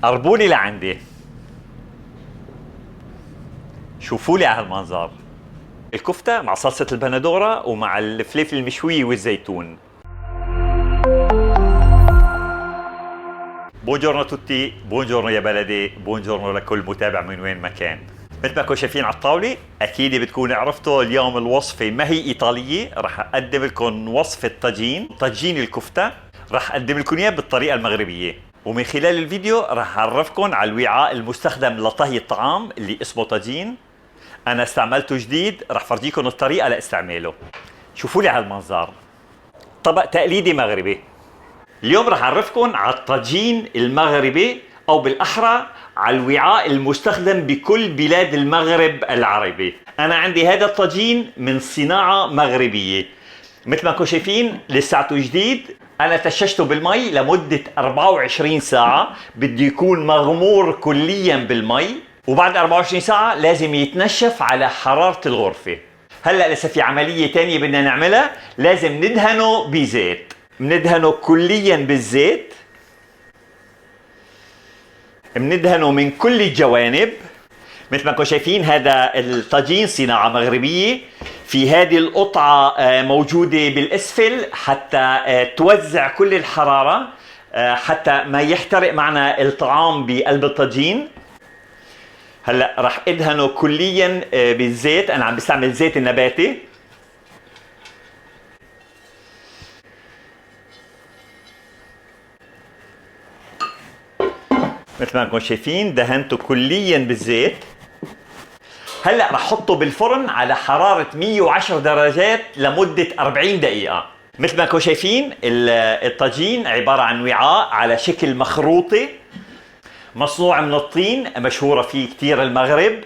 قربولي لعندي، شوفوا لي على هالمنظر. الكفتة مع صلصة البندورة ومع الفلفل المشوية والزيتون. بونجورنو توتي، بونجورنو يا بلدي، بونجورنو لكل متابع من وين ما كان. مثل ما كنتم شايفين على الطاولة، أكيد بتكونوا عرفتوا اليوم الوصفة ما هي إيطالية. رح أقدم لكم وصفة طاجين الكفتة. رح أقدم لكم إياه بالطريقة المغربية، ومن خلال الفيديو رح أعرفكم على الوعاء المستخدم لطهي الطعام اللي اسمه طاجين. أنا استعملته جديد، رح فرجيكم الطريقة لاستعماله. شوفوا لي على المنظر، طبق تقليدي مغربي. اليوم رح أعرفكم على الطاجين المغربي، أو بالأحرى على الوعاء المستخدم بكل بلاد المغرب العربي. أنا عندي هذا الطاجين من صناعة مغربية. مثل ما انكم شايفين لساته جديد. أنا تششته بالمي لمدة 24 ساعة، بده يكون مغمور كليا بالمي، وبعد 24 ساعة لازم يتنشف على حرارة الغرفة. هلأ لسه في عملية تانية بدنا نعملها، لازم ندهنه بزيت. بندهنه كليا بالزيت، بندهنه من كل الجوانب. مثل ما انكم شايفين هذا الطاجين صناعة مغربية. في هذه القطعة موجودة بالأسفل حتى توزع كل الحرارة، حتى ما يحترق معنا الطعام بقلب الطاجين. هلا راح ادهنه كليا بالزيت. انا عم بستعمل زيت النباتي. مثل ما انكم شايفين دهنته كليا بالزيت. هلا رح احطه بالفرن على حرارة 110 درجات لمدة 40 دقيقة. مثل ما انكم شايفين الطاجين عبارة عن وعاء على شكل مخروطي مصنوع من الطين، مشهورة فيه كتير المغرب.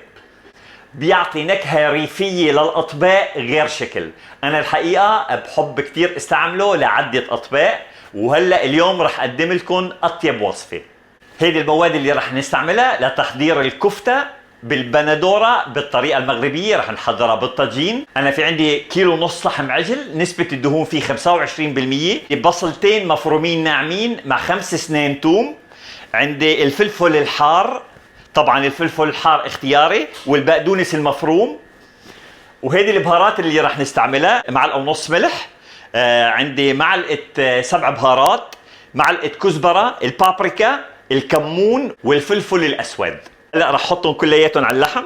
بيعطي نكهة ريفية للأطباق غير شكل. أنا الحقيقة بحب كتير استعمله لعدة أطباق، وهلأ اليوم رح أقدم لكم أطيب وصفة. هيدي المواد اللي رح نستعملها لتحضير الكفتة بالبندورة بالطريقة المغربية. رح نحضرها بالطاجين. أنا في عندي كيلو ونص لحم عجل، نسبة الدهون فيه 25%. بصلتين مفرومين ناعمين مع 5 سنين توم. عندي الفلفل الحار، طبعا الفلفل الحار اختياري، والبقدونس المفروم. وهيدي البهارات اللي رح نستعملها: معلقة ونص ملح، عندي معلقة 7 بهارات، معلقة كزبرة، البابريكا، الكمون، والفلفل الأسود. هلا رح احطهم كلياتهم على اللحم.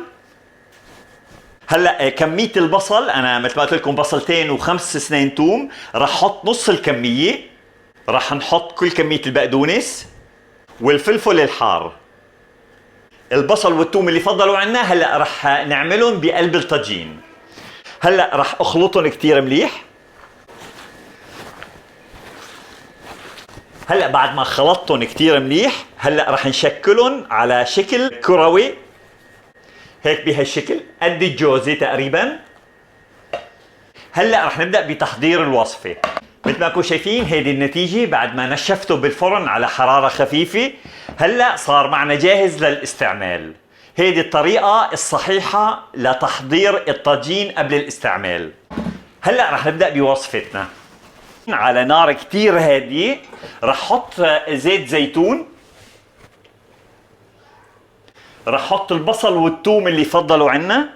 هلا كمية البصل، انا مثل ما قلت لكم بصلتين و5 سنين توم، رح احط نص الكمية. رح نحط كل كمية البقدونس والفلفل الحار. البصل والثوم اللي فضلوا عنا هلا رح نعملهم بقلب الطاجين. هلا رح اخلطهم كتير مليح. هلا بعد ما خلطتهم كتير مليح، هلا رح نشكلهم على شكل كروي هيك بهالشكل قد الجوزة تقريبا. هلا رح نبدأ بتحضير الوصفة. مثل ما انكم شايفين هيدي النتيجة بعد ما نشفته بالفرن على حرارة خفيفة. هلا صار معنا جاهز للاستعمال. هيدي الطريقة الصحيحة لتحضير الطاجين قبل الاستعمال. هلا رح نبدأ بوصفتنا. على نار كتير هادية رح احط زيت زيتون. رح احط البصل والثوم اللي فضلوا عنا.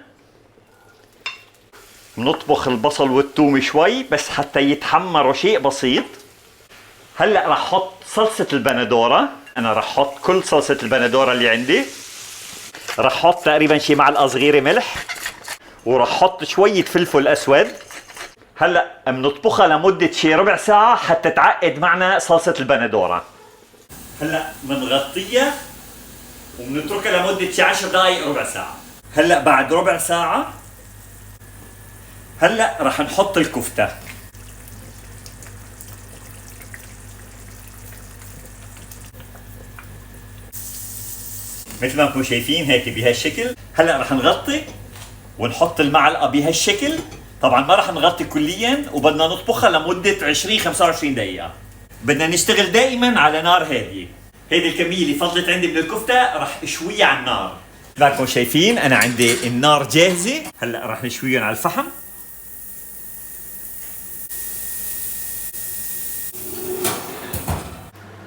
بنطبخ البصل والثوم شوي بس حتى يتحمروا شيء بسيط. هلا رح احط صلصة البندورة. انا رح احط كل صلصة البندورة اللي عندي. رح احط تقريبا شي معلقة صغيرة ملح، ورح احط شوية فلفل اسود. هلا بنطبخها لمدة شي ربع ساعة حتى تعقد معنا صلصة البندورة. هلا بنغطيها وبنتركها لمدة شي 10 دقائق ربع ساعة. هلا بعد ربع ساعة هلا رح نحط الكفتة. مثل ما انكم شايفين هيك بهالشكل. هلا رح نغطي ونحط المعلقة بهالشكل. طبعا ما رح نغطي كليا، وبدنا نطبخها لمدة 20-25 دقيقة. بدنا نشتغل دائما على نار هادية. هيدي الكمية اللي فضلت عندي من الكفتة رح اشويها على النار. مثل ما انكم شايفين انا عندي النار جاهزة. هلا رح نشويهم على الفحم.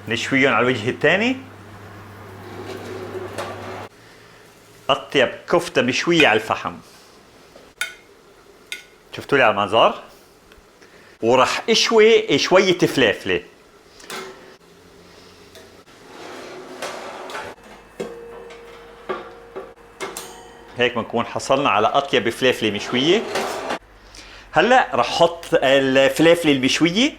نشويهم على الوجه الثاني. أطيب كفتة مشوية على الفحم. شفتوا لي على المنظر؟ ورح اشوي شوية فلافلة. هيك بنكون حصلنا على أطيب فلافلة مشوية. هلا رح احط الفلافلة المشوية.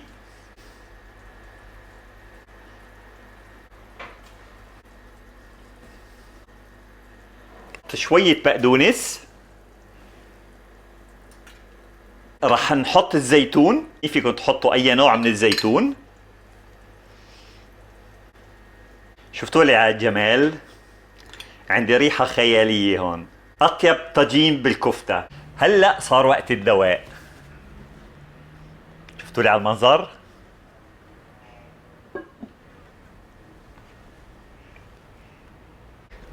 شوية بقدونس. رح نحط الزيتون، فيكم تحطوا أي نوع من الزيتون. شفتوا لي على الجمال؟ عندي ريحة خيالية هون. أطيب طاجين بالكفتة. هلأ صار وقت الدواء. شفتوا لي على المنظر؟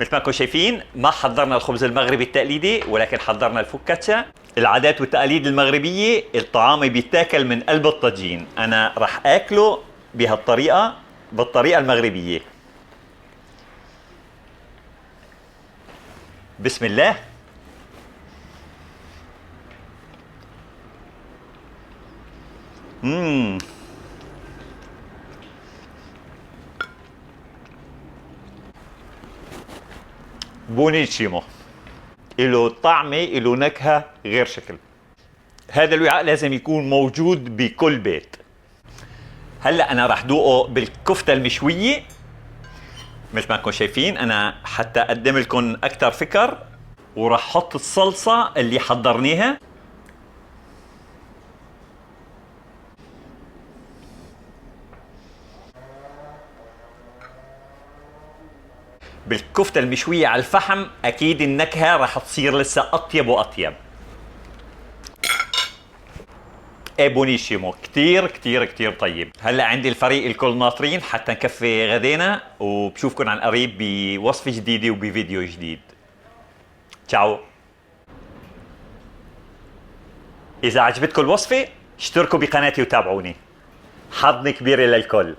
مثل ما انكم شايفين ما حضرنا الخبز المغربي التقليدي، ولكن حضرنا الفوكاتشا. العادات والتقاليد المغربية، الطعام بيتاكل من قلب الطاجين. أنا رح آكله بهالطريقة، بالطريقة المغربية. بسم الله. بونيتشيمو. له طعمة، له نكهة غير شكل. هذا الوعاء لازم يكون موجود بكل بيت. هلا انا رح دوقه بالكفتة المشوية. مثل ما انكم شايفين، انا حتى اقدم لكم اكثر فكر، ورح احط الصلصة اللي حضرناها. بالكفتة المشوية على الفحم اكيد النكهة رح تصير لسه اطيب واطيب. بونيشيمو كتير كتير كتير طيب. هلا عندي الفريق الكل ناطرين حتى نكفي غدينا، وبشوفكم عن قريب بوصفة جديدة وبفيديو جديد. تشاو. إذا عجبتكم الوصفة اشتركوا بقناتي وتابعوني. حظ كبير للكل.